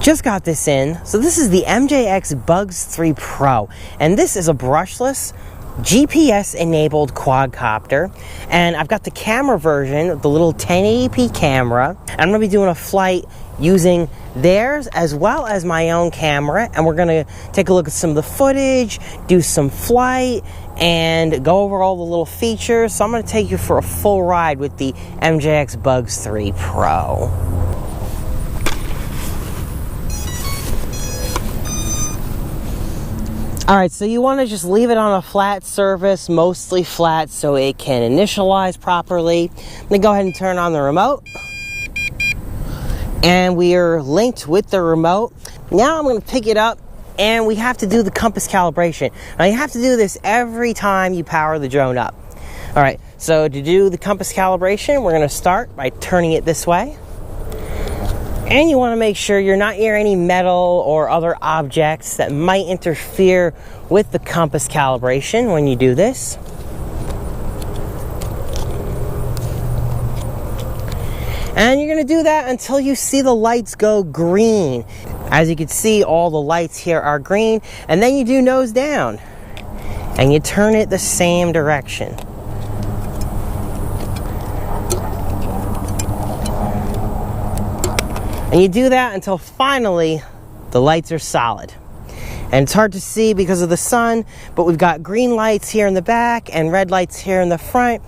Just got this in. So this is the Mjx Bugs 3 Pro, and this is a brushless, GPS-enabled quadcopter, and I've got the camera version, the little 1080p camera. I'm going to be doing a flight using theirs as well as my own camera, and we're going to take a look at some of the footage, do some flight, and go over all the little features. So I'm going to take you for a full ride with the Mjx Bugs 3 Pro. Alright, so you want to just leave it on a flat surface, mostly flat, so it can initialize properly. I'm going to go ahead and turn on the remote. And we are linked with the remote. Now I'm going to pick it up, and we have to do the compass calibration. Now you have to do this every time you power the drone up. Alright, so to do the compass calibration, we're going to start by turning it this way. And you want to make sure you're not near any metal or other objects that might interfere with the compass calibration when you do this. And you're going to do that until you see the lights go green. As you can see, all the lights here are green. And then you do nose down. And you turn it the same direction. And you do that until finally the lights are solid. And it's hard to see because of the sun, but we've got green lights here in the back and red lights here in the front,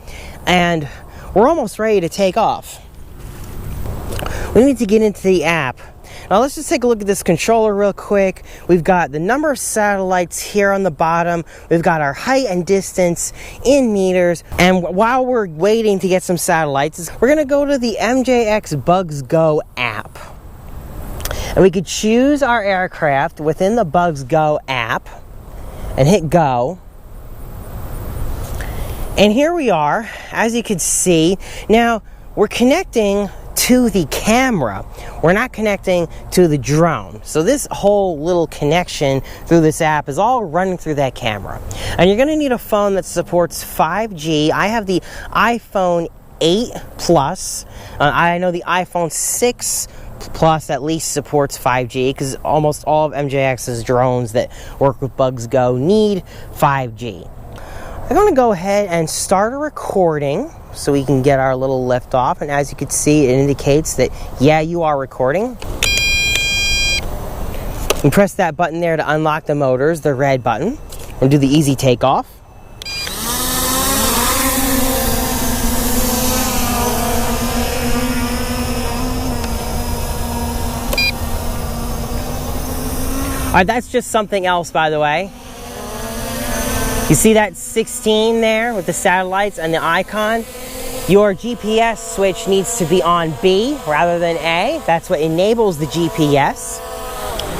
and we're almost ready to take off. We need to get into the app. Now let's just take a look at this controller real quick. We've got the number of satellites here on the bottom. We've got our height and distance in meters. And while we're waiting to get some satellites, we're going to go to the Mjx Bugs Go app. And we could choose our aircraft within the Bugs Go app and hit go. And here we are, as you can see. Now, we're connecting to the camera. We're not connecting to the drone. So this whole little connection through this app is all running through that camera. And you're going to need a phone that supports 5G. I have the iPhone 8 Plus. I know the iPhone 6 Plus at least supports 5G because almost all of MJX's drones that work with Bugs Go need 5G. I'm going to go ahead and start a recording so we can get our little lift off. And as you can see, it indicates that, yeah, you are recording. You press that button there to unlock the motors, the red button, and do the easy takeoff. Alright, that's just something else, by the way. You see that 16 there with the satellites and the icon? Your GPS switch needs to be on B rather than A. That's what enables the GPS.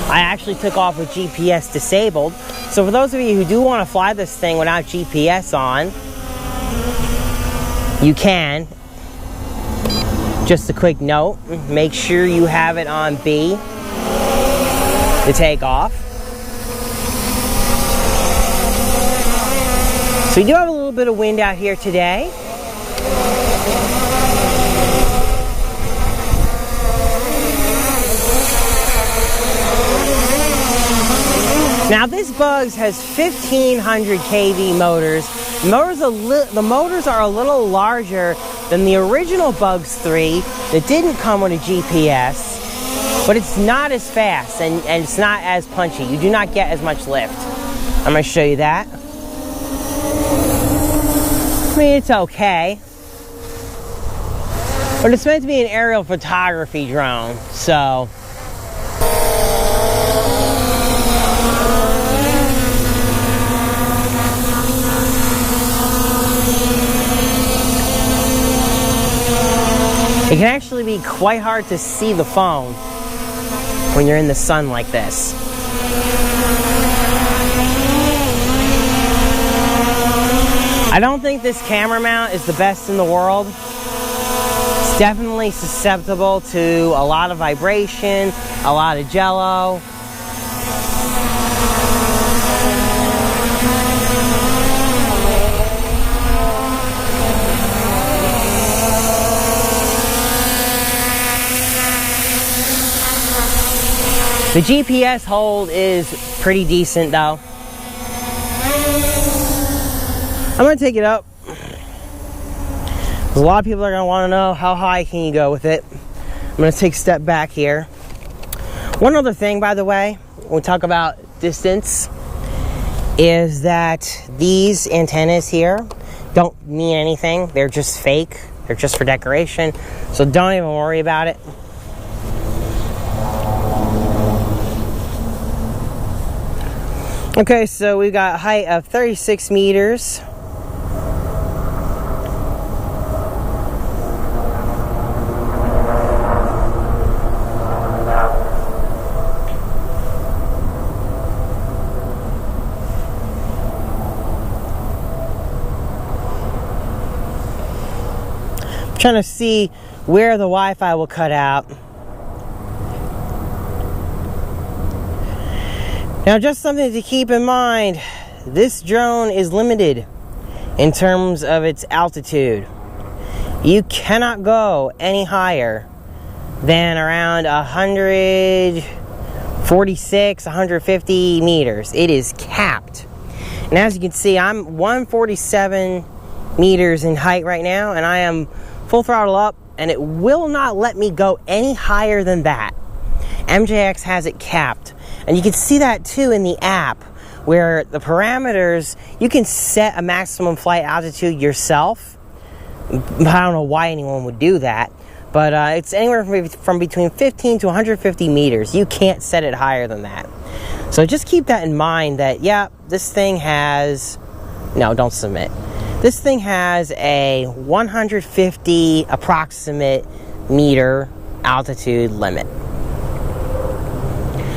I actually took off with GPS disabled. So for those of you who do want to fly this thing without GPS on, you can. Just a quick note, make sure you have it on B to take off. So we do have a little bit of wind out here today. Now this Bugs has 1500 kV motors. The motors are a little larger than the original Bugs 3 that didn't come with a GPS. But it's not as fast and it's not as punchy. You do not get as much lift. I'm going to show you that. I mean, it's okay. But it's meant to be an aerial photography drone, so. It can actually be quite hard to see the phone when you're in the sun like this. I don't think this camera mount is the best in the world. It's definitely susceptible to a lot of vibration, a lot of jello. The GPS hold is pretty decent though. I'm gonna take it up. A lot of people are gonna wanna know how high can you go with it. I'm gonna take a step back here. One other thing, by the way, when we talk about distance, is that these antennas here don't mean anything. They're just fake. They're just for decoration. So don't even worry about it. Okay, so we've got a height of 36 meters. I'm trying to see where the Wi-Fi will cut out. Now, just something to keep in mind, this drone is limited in terms of its altitude. You cannot go any higher than around 146, 150 meters. It is capped. And as you can see, I'm 147 meters in height right now, and I am full throttle up, and it will not let me go any higher than that. Mjx has it capped. And you can see that too in the app, where the parameters, you can set a maximum flight altitude yourself. I don't know why anyone would do that, but it's anywhere from between 15 to 150 meters. You can't set it higher than that. So just keep that in mind that, yeah, this thing has, no, don't submit. This thing has a 150 approximate meter altitude limit.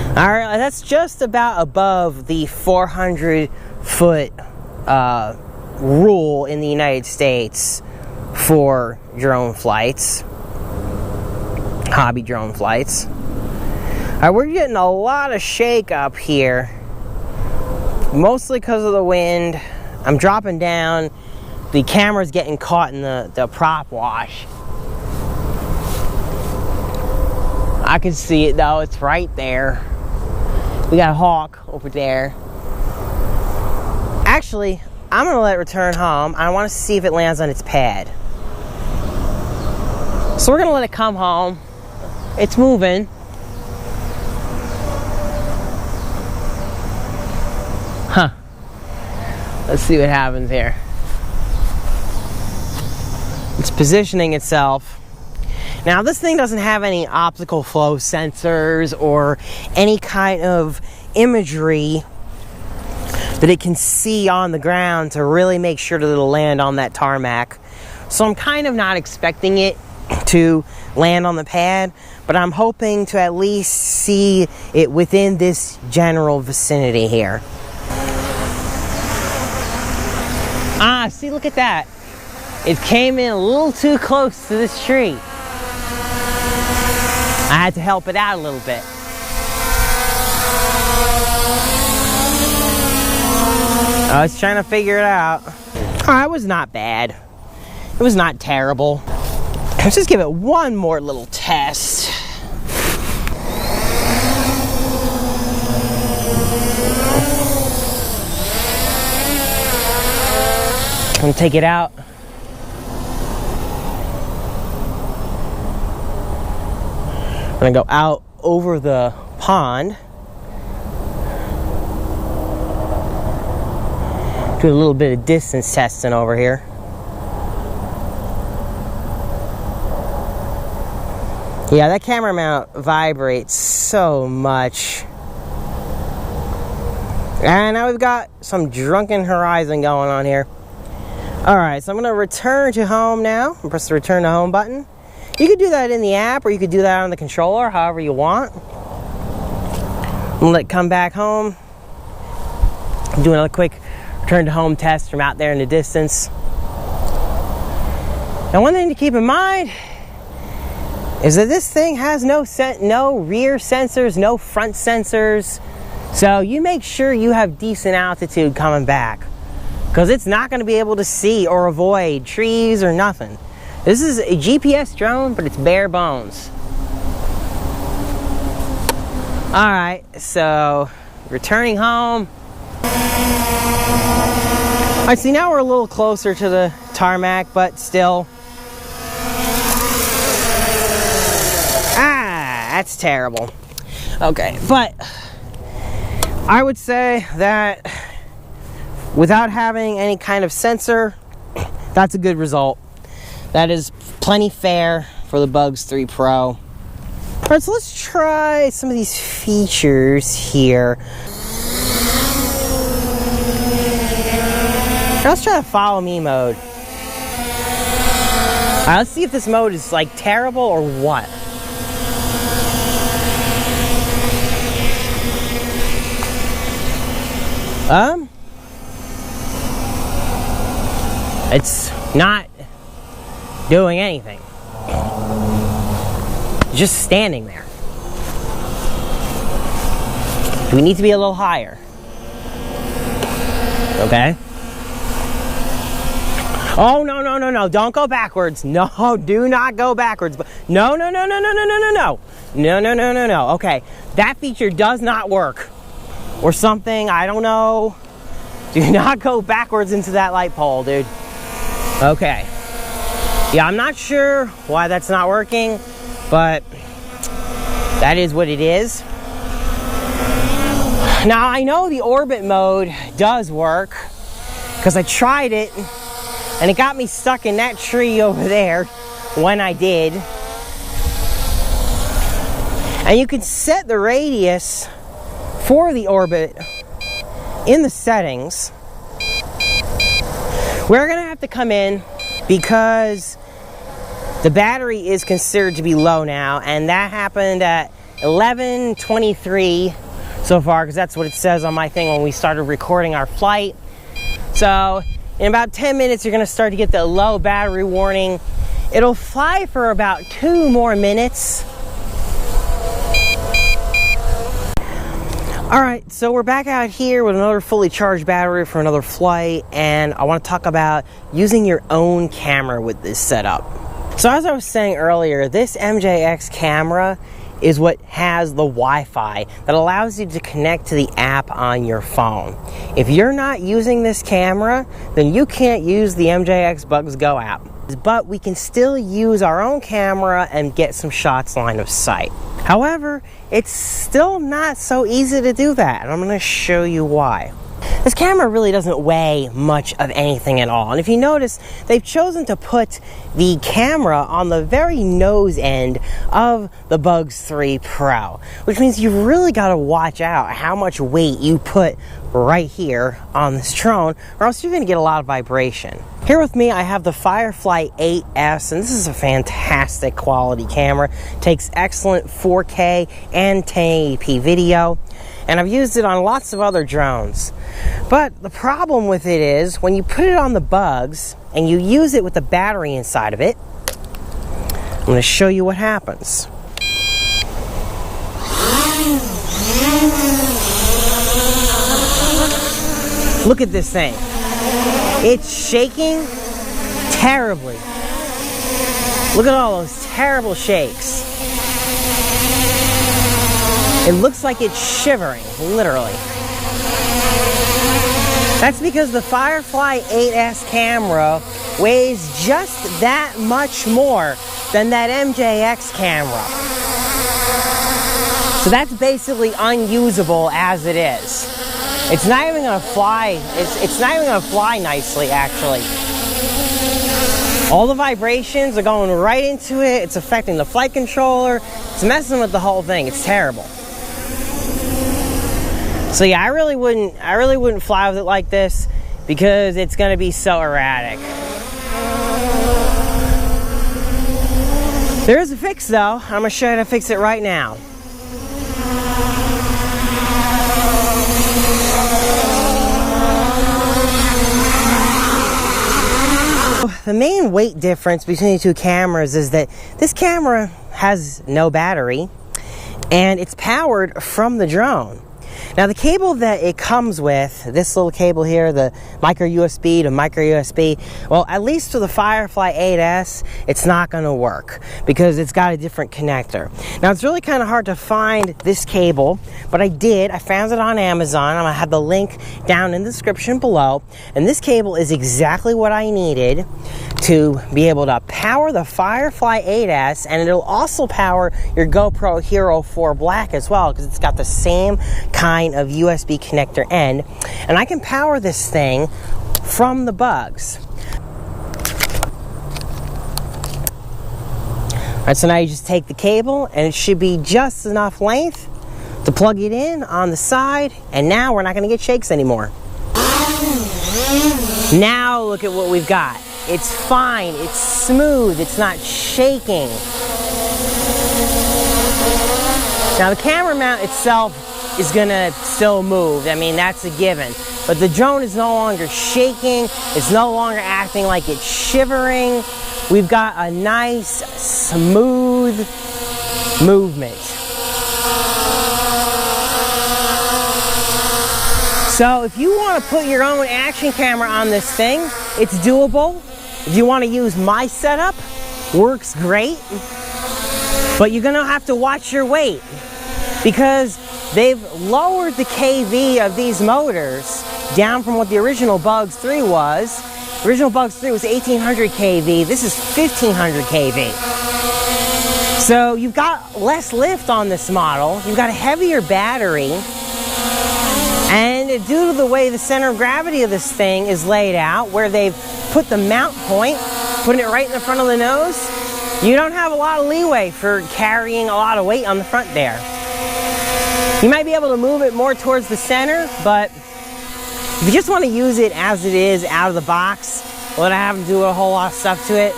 Alright, that's just about above the 400-foot rule in the United States for drone flights, hobby drone flights. Alright, we're getting a lot of shake up here, mostly because of the wind. I'm dropping down. The camera's getting caught in the prop wash. I can see it though, it's right there. We got a hawk over there. Actually, I'm gonna let it return home. I want to see if it lands on its pad. So we're gonna let it come home. It's moving. Huh. Let's see what happens here. It's positioning itself. Now, this thing doesn't have any optical flow sensors or any kind of imagery that it can see on the ground to really make sure that it'll land on that tarmac. So I'm kind of not expecting it to land on the pad, but I'm hoping to at least see it within this general vicinity here. Ah, see, look at that. It came in a little too close to this tree. I had to help it out a little bit. I was trying to figure it out. Oh, it was not bad. It was not terrible. Let's just give it one more little test. I'm gonna take it out. I'm gonna go out over the pond. Do a little bit of distance testing over here. Yeah, that camera mount vibrates so much. And now we've got some drunken horizon going on here. Alright, so I'm gonna return to home now. Press the return to home button. You could do that in the app, or you could do that on the controller, however you want. I'm gonna let it come back home. I'm doing a quick return to home test from out there in the distance. Now, one thing to keep in mind is that this thing has no rear sensors, no front sensors. So you make sure you have decent altitude coming back, because it's not going to be able to see or avoid trees or nothing. This is a GPS drone, but it's bare bones. Alright, so returning home. Alright, see, now we're a little closer to the tarmac, but still. That's terrible. Okay, but I would say that without having any kind of sensor, that's a good result. That is plenty fair for the Bugs 3 Pro. Alright, so let's try some of these features here. Now let's try the follow me mode. Alright, let's see if this mode is like terrible or what. It's not doing anything. Just standing there. Do we need to be a little higher? Okay. Oh, no, no, no, no. Don't go backwards. No, do not go backwards. No, no, no, no, no, no, no, no, no. No, no, no, no, no. Okay. That feature does not work. Or something, I don't know. Do not go backwards into that light pole, dude. Okay. Yeah, I'm not sure why that's not working, but that is what it is. Now, I know the orbit mode does work, because I tried it, and it got me stuck in that tree over there when I did. And you can set the radius for the orbit in the settings. We're gonna have to come in because the battery is considered to be low now, and that happened at 11:23 so far, because that's what it says on my thing when we started recording our flight. So in about 10 minutes you're gonna start to get the low battery warning. It'll fly for about 2 more minutes. Alright, so we're back out here with another fully charged battery for another flight, and I want to talk about using your own camera with this setup. So as I was saying earlier, this Mjx camera is what has the Wi-Fi that allows you to connect to the app on your phone. If you're not using this camera, then you can't use the Mjx Bugs Go app. But we can still use our own camera and get some shots line of sight. However, it's still not so easy to do that, and I'm going to show you why. This camera really doesn't weigh much of anything at all, and if you notice, they've chosen to put the camera on the very nose end of the Bugs 3 Pro, which means you've really got to watch out how much weight you put right here on this drone, or else you're going to get a lot of vibration. Here with me I have the FireFly 8S, and this is a fantastic quality camera. Takes excellent 4K and 1080p video, and I've used it on lots of other drones. But the problem with it is, when you put it on the Bugs and you use it with the battery inside of it, I'm going to show you what happens. Look at this thing. It's shaking terribly. Look at all those terrible shakes. It looks like it's shivering, literally. That's because the FireFly 8S camera weighs just that much more than that Mjx camera. So that's basically unusable as it is. It's not even gonna fly. It's not even gonna fly nicely, actually. All the vibrations are going right into it. It's affecting the flight controller. It's messing with the whole thing. It's terrible. So yeah, I really wouldn't fly with it like this, because it's gonna be so erratic. There is a fix though. I'm gonna show you how to fix it right now. The main weight difference between the two cameras is that this camera has no battery and it's powered from the drone. Now the cable that it comes with, this little cable here, the micro USB to micro USB, well, at least for the FireFly 8S, it's not going to work because it's got a different connector. Now it's really kind of hard to find this cable, but I found it on Amazon. I'm going to have the link down in the description below, and this cable is exactly what I needed to be able to power the FireFly 8S, and it'll also power your GoPro Hero 4 Black as well, because it's got the same kind of USB connector end, and I can power this thing from the Bugs. Alright, so now you just take the cable, and it should be just enough length to plug it in on the side, and now we're not going to get shakes anymore. Now look at what we've got. It's fine, it's smooth, it's not shaking. Now the camera mount itself is gonna still move. I mean, that's a given. But the drone is no longer shaking, it's no longer acting like it's shivering. We've got a nice, smooth movement. So if you want to put your own action camera on this thing, it's doable. If you want to use my setup, works great. But you're going to have to watch your weight, because they've lowered the kV of these motors down from what the original Bugs 3 was. The original Bugs 3 was 1800 kV. This is 1500 kV. So you've got less lift on this model. You've got a heavier battery. And due to the way the center of gravity of this thing is laid out, where they've put the mount point, putting it right in the front of the nose, you don't have a lot of leeway for carrying a lot of weight on the front there. You might be able to move it more towards the center, but if you just want to use it as it is out of the box, without having to do a whole lot of stuff to it,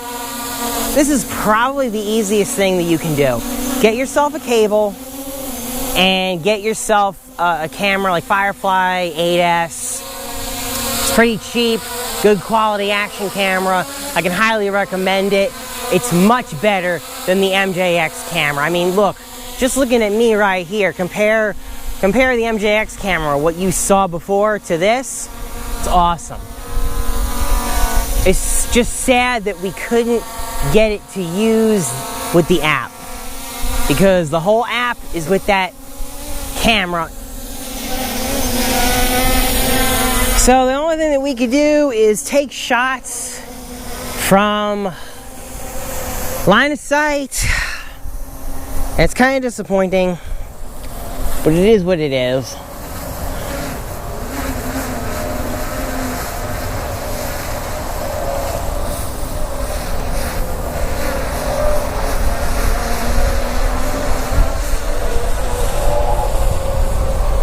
this is probably the easiest thing that you can do. Get yourself a cable and get yourself a camera like FireFly 8S. It's pretty cheap, good quality action camera. I can highly recommend it. It's much better than the Mjx camera. I mean, look, just looking at me right here, compare the Mjx camera, what you saw before, to this. It's awesome. It's just sad that we couldn't get it to use with the app, because the whole app is with that camera. So the only thing that we could do is take shots from line of sight. It's kind of disappointing, but it is what it is.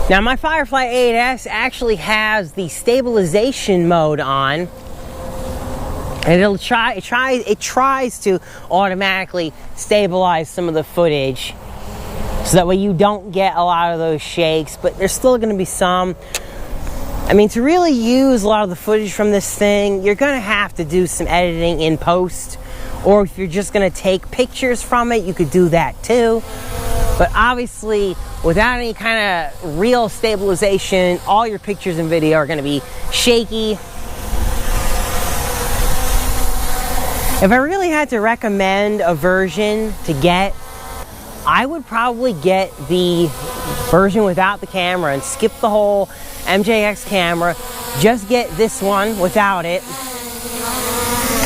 Now my FireFly 8S actually has the stabilization mode on, and it tries to automatically stabilize some of the footage, so that way you don't get a lot of those shakes, but there's still going to be some. I mean, to really use a lot of the footage from this thing, you're going to have to do some editing in post, or if you're just going to take pictures from it, you could do that too. But obviously, without any kind of real stabilization, all your pictures and video are going to be shaky. If I really had to recommend a version to get, I would probably get the version without the camera and skip the whole Mjx camera. Just get this one without it.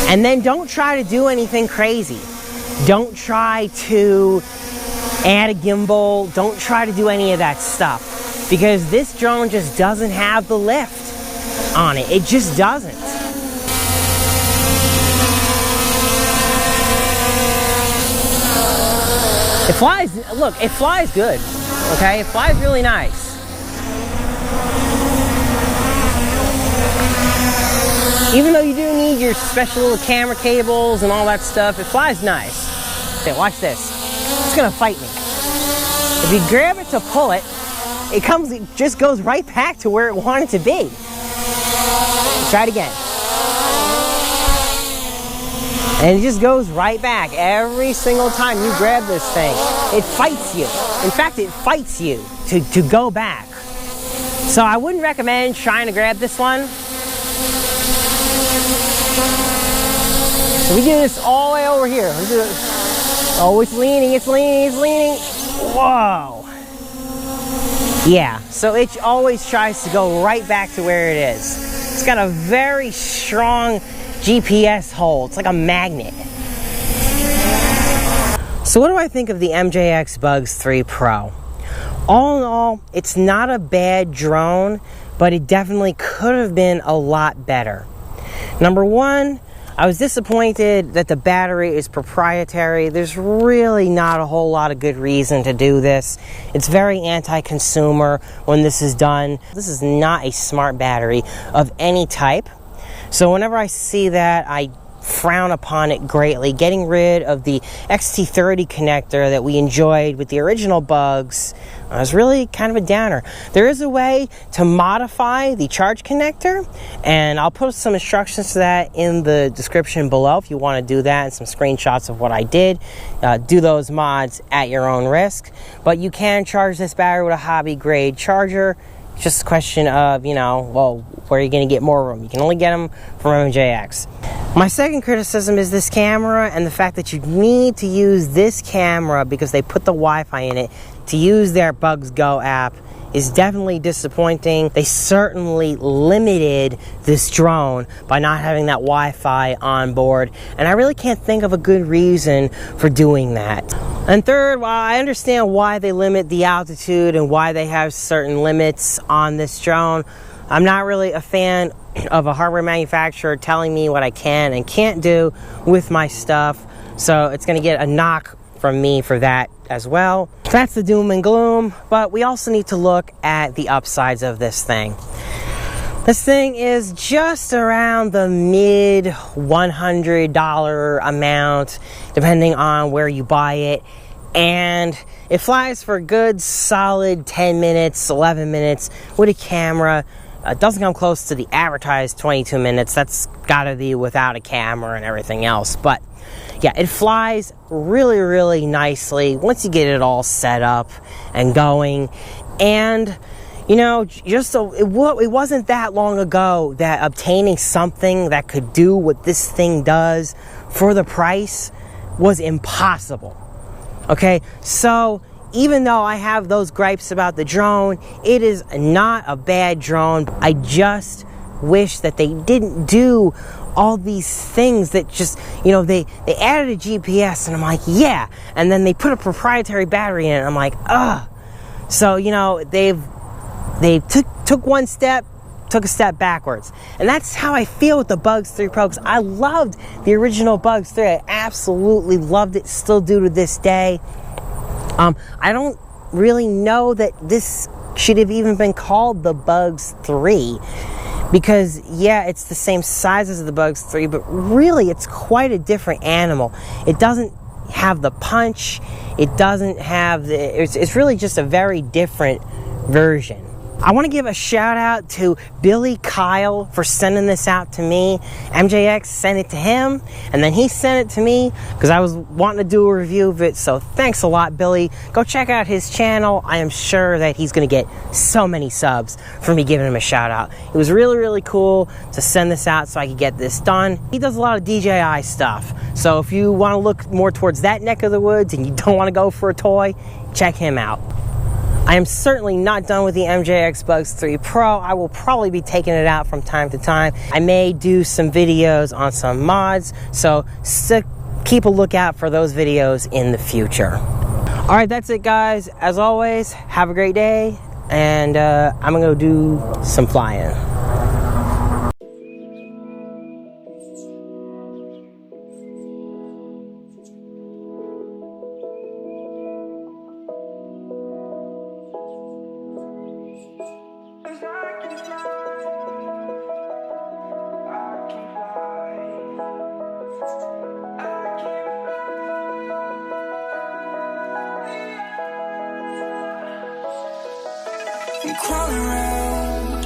And then don't try to do anything crazy. Don't try to add a gimbal. Don't try to do any of that stuff, because this drone just doesn't have the lift on it. It just doesn't. It flies, look, it flies good, okay? It flies really nice. Even though you do need your special little camera cables and all that stuff, it flies nice. Okay, watch this. It's gonna fight me. If you grab it to pull it, it just goes right back to where it wanted to be. Try it again. And it just goes right back every single time you grab this thing. It fights you. In fact, it fights you to go back. So I wouldn't recommend trying to grab this one. So we do this all the way over here. We do it. Oh, it's leaning, it's leaning, it's leaning. Whoa. Yeah, so it always tries to go right back to where it is. It's got a very strong GPS hold. It's like a magnet. So what do I think of the Mjx Bugs 3 Pro? All in all, it's not a bad drone, but it definitely could have been a lot better. Number one, I was disappointed that the battery is proprietary. There's really not a whole lot of good reason to do this. It's very anti-consumer when this is done. This is not a smart battery of any type. So whenever I see that, I frown upon it greatly. Getting rid of the XT30 connector that we enjoyed with the original Bugs was really kind of a downer. There is a way to modify the charge connector, and I'll post some instructions to that in the description below if you want to do that, and some screenshots of what I did. Do those mods at your own risk. But you can charge this battery with a hobby grade charger. It's just a question of, you know, well, where are you going to get more of them? You can only get them from MJX. My second criticism is this camera and the fact that you need to use this camera because they put the Wi-Fi in it to use their Bugs Go app is definitely disappointing. They certainly limited this drone by not having that Wi-Fi on board, and I really can't think of a good reason for doing that. And third, while I understand why they limit the altitude and why they have certain limits on this drone, I'm not really a fan of a hardware manufacturer telling me what I can and can't do with my stuff, so it's going to get a knock from me for that as well. That's the doom and gloom, but we also need to look at the upsides of this thing. This thing is just around the mid $100 amount, depending on where you buy it, and it flies for a good solid 10 minutes, 11 minutes with a camera. It doesn't come close to the advertised 22 minutes. That's gotta be without a camera and everything else. But yeah, it flies really, really nicely once you get it all set up and going. And, you know, it wasn't that long ago that obtaining something that could do what this thing does for the price was impossible. Okay, so even though I have those gripes about the drone, it is not a bad drone. I just wish that they didn't do all these things that just, you know, they added a GPS, and I'm like, yeah, and then they put a proprietary battery in it, and I'm like, ugh. So, you know, they took one step, took a step backwards. And that's how I feel with the Bugs 3 Pro, because I loved the original Bugs 3. I absolutely loved it, still do to this day. I don't really know that this should have even been called the Bugs 3, because yeah, it's the same size as the Bugs 3, but really it's quite a different animal. It doesn't have the punch, it doesn't have it's really just a very different version. I want to give a shout out to Billy Kyle for sending this out to me. MJX sent it to him, and then he sent it to me because I was wanting to do a review of it. So thanks a lot, Billy. Go check out his channel. I am sure that he's going to get so many subs for me giving him a shout out. It was really, really cool to send this out so I could get this done. He does a lot of DJI stuff. So if you want to look more towards that neck of the woods and you don't want to go for a toy, check him out. I am certainly not done with the Mjx Bugs 3 Pro. I will probably be taking it out from time to time. I may do some videos on some mods, so keep a lookout for those videos in the future. All right, that's it, guys. As always, have a great day, and I'm gonna go do some flying. I'm crawling around,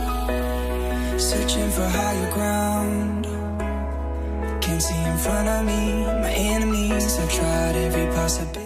searching for higher ground. Can't see in front of me, my enemies have tried every possibility.